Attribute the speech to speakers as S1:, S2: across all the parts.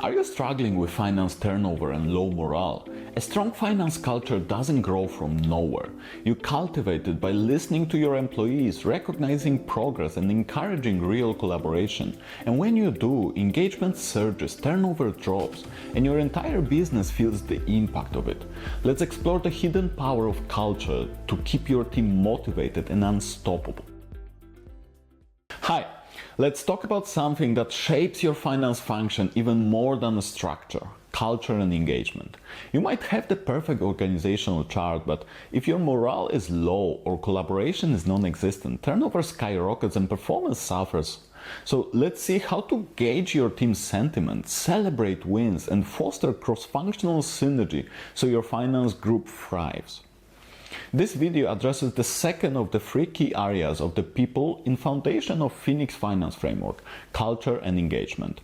S1: Are you struggling with finance turnover and low morale? A strong finance culture doesn't grow from nowhere. You cultivate it by listening to your employees, recognizing progress and encouraging real collaboration. And when you do, engagement surges, turnover drops, and your entire business feels the impact of it. Let's explore the hidden power of culture to keep your team motivated and unstoppable. Hi! Let's talk about something that shapes your finance function even more than a structure: culture and engagement. You might have the perfect organizational chart, but if your morale is low or collaboration is non-existent, turnover skyrockets and performance suffers. So let's see how to gauge your team's sentiment, celebrate wins, and foster cross-functional synergy so your finance group thrives. This video addresses the second of the three key areas of the people in foundation of Phoenix Finance Framework: culture and engagement.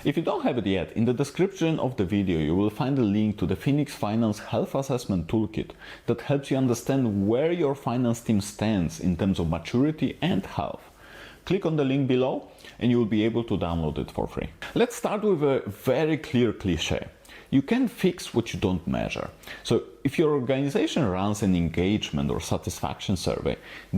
S1: If you don't have it yet, in the description of the video you will find a link to the Phoenix Finance Health Assessment Toolkit that helps you understand where your finance team stands in terms of maturity and health. Click on the link below and you will be able to download it for free. Let's start with a very clear cliché. You can't fix what you don't measure. So if your organization runs an engagement or satisfaction survey,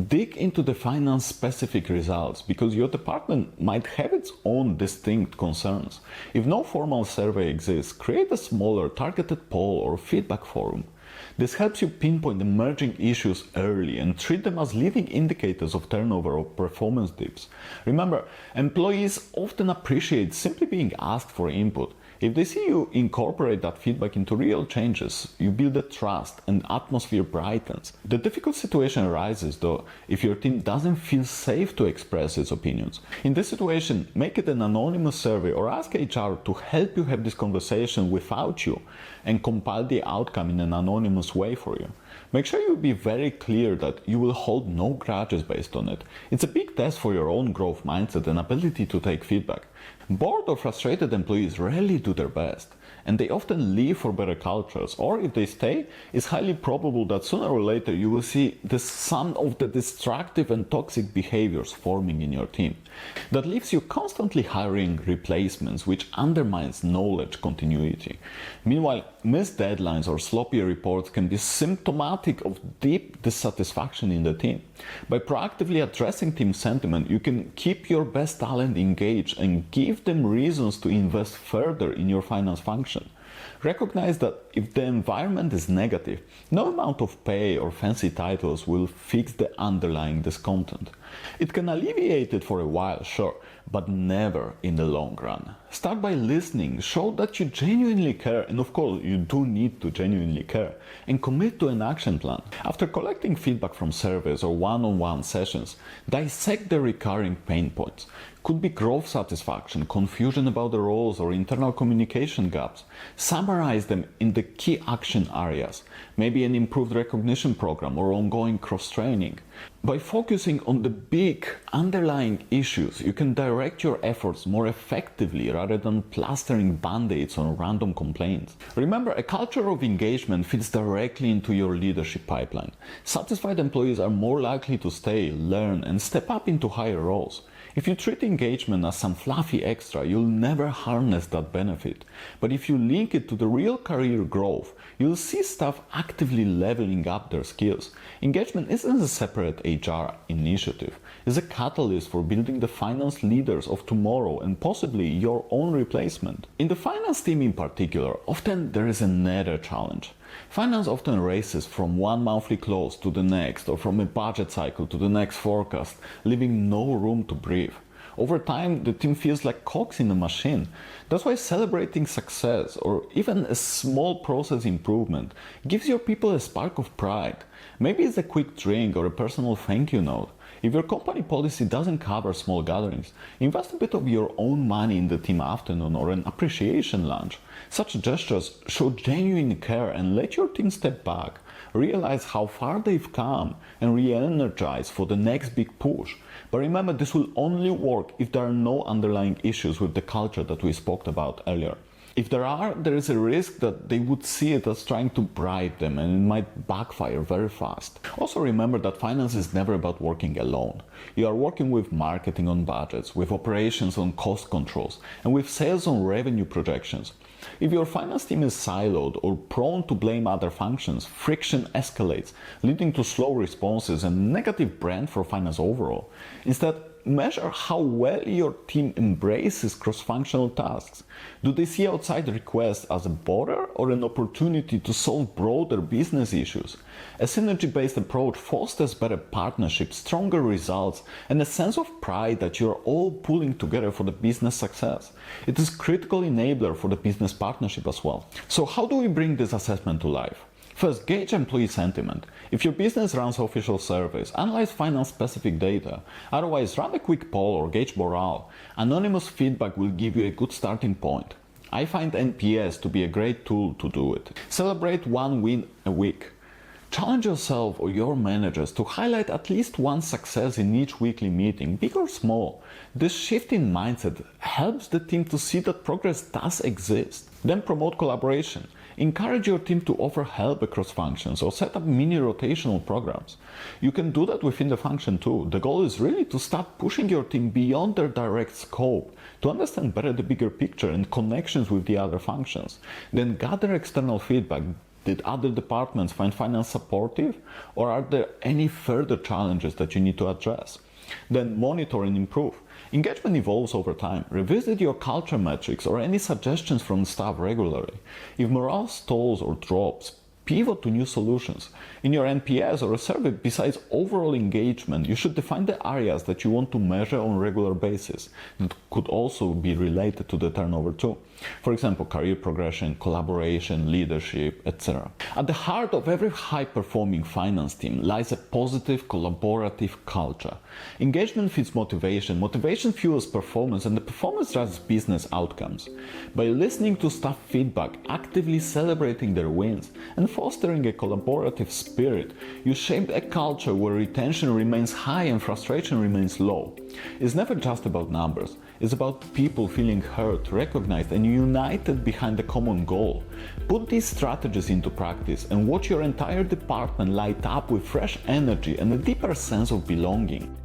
S1: dig into the finance specific results because your department might have its own distinct concerns. If no formal survey exists, create a smaller targeted poll or feedback forum. This helps you pinpoint emerging issues early and treat them as leading indicators of turnover or performance dips. Remember, employees often appreciate simply being asked for input. If they see you incorporate that feedback into real changes, you build a trust and atmosphere brightens. The difficult situation arises, though, if your team doesn't feel safe to express its opinions. In this situation, make it an anonymous survey or ask HR to help you have this conversation without you and compile the outcome in an anonymous way for you. Make sure you be very clear that you will hold no grudges based on it. It's a big test for your own growth mindset and ability to take feedback. Bored or frustrated employees rarely do their best, and they often leave for better cultures, or if they stay, it's highly probable that sooner or later you will see some of the destructive and toxic behaviors forming in your team. That leaves you constantly hiring replacements, which undermines knowledge continuity. Meanwhile, missed deadlines or sloppy reports can be symptomatic of deep dissatisfaction in the team. By proactively addressing team sentiment, you can keep your best talent engaged and give them reasons to invest further in your finance function. Recognize that if the environment is negative, no amount of pay or fancy titles will fix the underlying discontent. It can alleviate it for a while, sure, but never in the long run. Start by listening, show that you genuinely care, and of course you do need to genuinely care, and commit to an action plan. After collecting feedback from surveys or one-on-one sessions, dissect the recurring pain points. Could be growth satisfaction, confusion about the roles, or internal communication gaps. Summarize them in the key action areas, maybe an improved recognition program or ongoing cross-training. By focusing on the big underlying issues, you can direct your efforts more effectively rather than plastering band-aids on random complaints. Remember, a culture of engagement fits directly into your leadership pipeline. Satisfied employees are more likely to stay, learn, and step up into higher roles. If you treat engagement as some fluffy extra, you'll never harness that benefit. But if you link it to the real career growth, you'll see staff actively leveling up their skills. Engagement isn't a separate HR initiative. It's a catalyst for building the finance leaders of tomorrow and possibly your own replacement. In the finance team in particular, often there is another challenge. Finance often races from one monthly close to the next, or from a budget cycle to the next forecast, leaving no room to breathe. Over time, the team feels like cogs in a machine. That's why celebrating success, or even a small process improvement, gives your people a spark of pride. Maybe it's a quick drink or a personal thank you note. If your company policy doesn't cover small gatherings, invest a bit of your own money in the team afternoon or an appreciation lunch. Such gestures show genuine care and let your team step back, realize how far they've come, and re-energize for the next big push. But remember, this will only work if there are no underlying issues with the culture that we spoke about earlier. If there is a risk that they would see it as trying to bribe them, and it might backfire very fast. Also remember that finance is never about working alone. You are working with marketing on budgets, with operations on cost controls, and with sales on revenue projections. If your finance team is siloed or prone to blame other functions, friction escalates, leading to slow responses and negative brand for finance overall. Instead, measure how well your team embraces cross-functional tasks. Do they see outside requests as a bother or an opportunity to solve broader business issues? A synergy-based approach fosters better partnerships, stronger results, and a sense of pride that you're all pulling together for the business success. It is a critical enabler for the business partnership as well. So how do we bring this assessment to life? First, gauge employee sentiment. If your business runs official surveys, analyze finance-specific data. Otherwise, run a quick poll or gauge morale. Anonymous feedback will give you a good starting point. I find NPS to be a great tool to do it. Celebrate one win a week. Challenge yourself or your managers to highlight at least one success in each weekly meeting, big or small. This shift in mindset helps the team to see that progress does exist. Then promote collaboration. Encourage your team to offer help across functions or set up mini rotational programs. You can do that within the function too. The goal is really to start pushing your team beyond their direct scope, to understand better the bigger picture and connections with the other functions. Then gather external feedback. Did other departments find finance supportive, or are there any further challenges that you need to address? Then monitor and improve. Engagement evolves over time. Revisit your culture metrics or any suggestions from staff regularly. If morale stalls or drops, pivot to new solutions. In your NPS or a survey, besides overall engagement, you should define the areas that you want to measure on a regular basis. That could also be related to the turnover too. For example, career progression, collaboration, leadership, etc. At the heart of every high-performing finance team lies a positive, collaborative culture. Engagement feeds motivation, motivation fuels performance, and the performance drives business outcomes. By listening to staff feedback, actively celebrating their wins, and fostering a collaborative spirit, you shape a culture where retention remains high and frustration remains low. It's never just about numbers. It's about people feeling heard, recognized, and united behind a common goal. Put these strategies into practice and watch your entire department light up with fresh energy and a deeper sense of belonging.